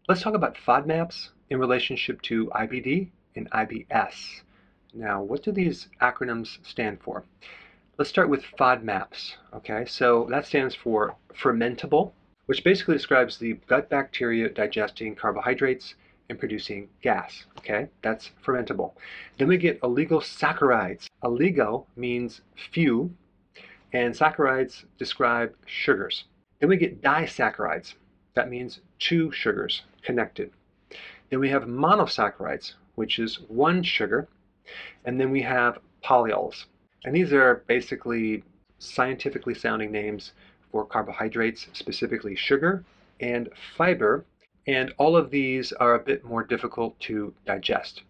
Let's talk about FODMAPs in relationship to IBD and IBS. Now, what do these acronyms stand for? Let's start with FODMAPs. Okay, so that stands for Fermentable, which basically describes the gut bacteria digesting carbohydrates and producing gas. Okay, that's fermentable. Then we get oligosaccharides. Oligo means few, and saccharides describe sugars. Then we get disaccharides. That means two sugars connected. Then we have monosaccharides, which is one sugar. And then we have polyols. And these are basically scientifically sounding names for carbohydrates, specifically sugar and fiber. And all of these are a bit more difficult to digest.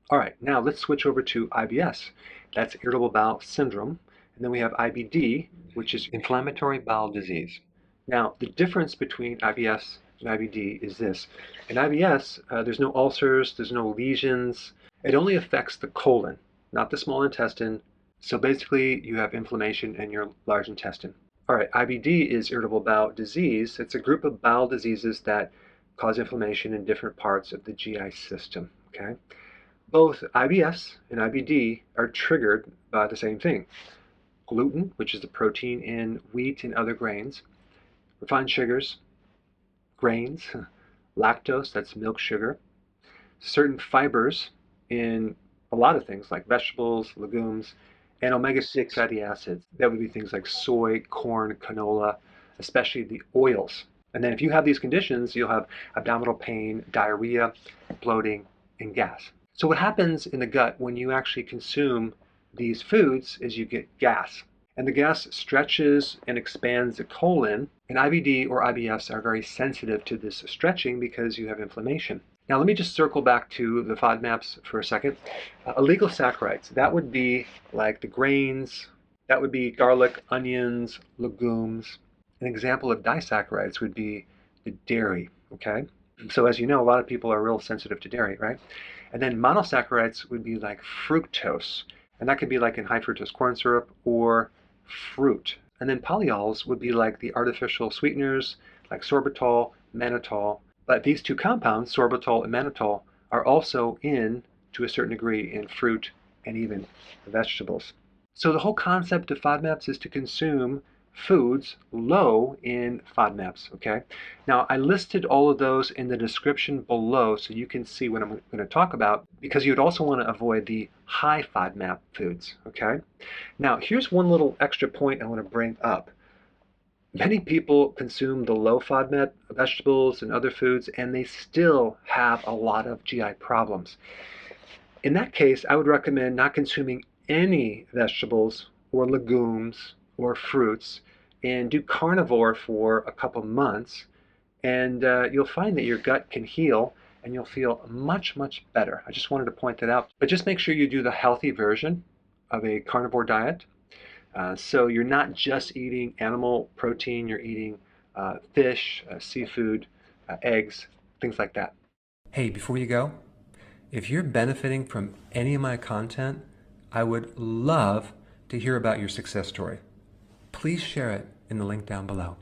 All right, now let's switch over to IBS. That's irritable bowel syndrome. And then we have IBD, which is inflammatory bowel disease. Now, the difference between IBS and IBD is this. In IBS, there's no ulcers, there's no lesions. It only affects the colon, not the small intestine. So basically, you have inflammation in your large intestine. All right, IBD is irritable bowel disease. It's a group of bowel diseases that cause inflammation in different parts of the GI system, okay? Both IBS and IBD are triggered by the same thing. Gluten, which is the protein in wheat and other grains, refined sugars, grains, lactose, that's milk sugar, certain fibers in a lot of things like vegetables, legumes, and omega-6 fatty acids. That would be things like soy, corn, canola, especially the oils. And then if you have these conditions, you'll have abdominal pain, diarrhea, bloating, and gas. So what happens in the gut when you actually consume these foods is you get gas. And the gas stretches and expands the colon, and IBD or IBS are very sensitive to this stretching because you have inflammation. Now let me just circle back to the FODMAPs for a second. Oligosaccharides, that would be like the grains, that would be garlic, onions, legumes. An example of disaccharides would be the dairy, okay? So as you know, a lot of people are real sensitive to dairy, right? And then monosaccharides would be like fructose, and that could be like in high fructose corn syrup or fruit. And then polyols would be like the artificial sweeteners like sorbitol, mannitol. But these two compounds, sorbitol and mannitol, are also in, to a certain degree, in fruit and even vegetables. So the whole concept of FODMAPs is to consume foods low in FODMAPs, okay? Now, I listed all of those in the description below so you can see what I'm going to talk about, because you'd also want to avoid the high FODMAP foods, okay? Now, here's one little extra point I want to bring up. Many people consume the low FODMAP vegetables and other foods, and they still have a lot of GI problems. In that case, I would recommend not consuming any vegetables or legumes or fruits, and do carnivore for a couple months, and you'll find that your gut can heal and you'll feel much, much better. I just wanted to point that out. But just make sure you do the healthy version of a carnivore diet. So you're not just eating animal protein, you're eating fish, seafood, eggs, things like that. Hey, before you go, if you're benefiting from any of my content, I would love to hear about your success story. Please share it in the link down below.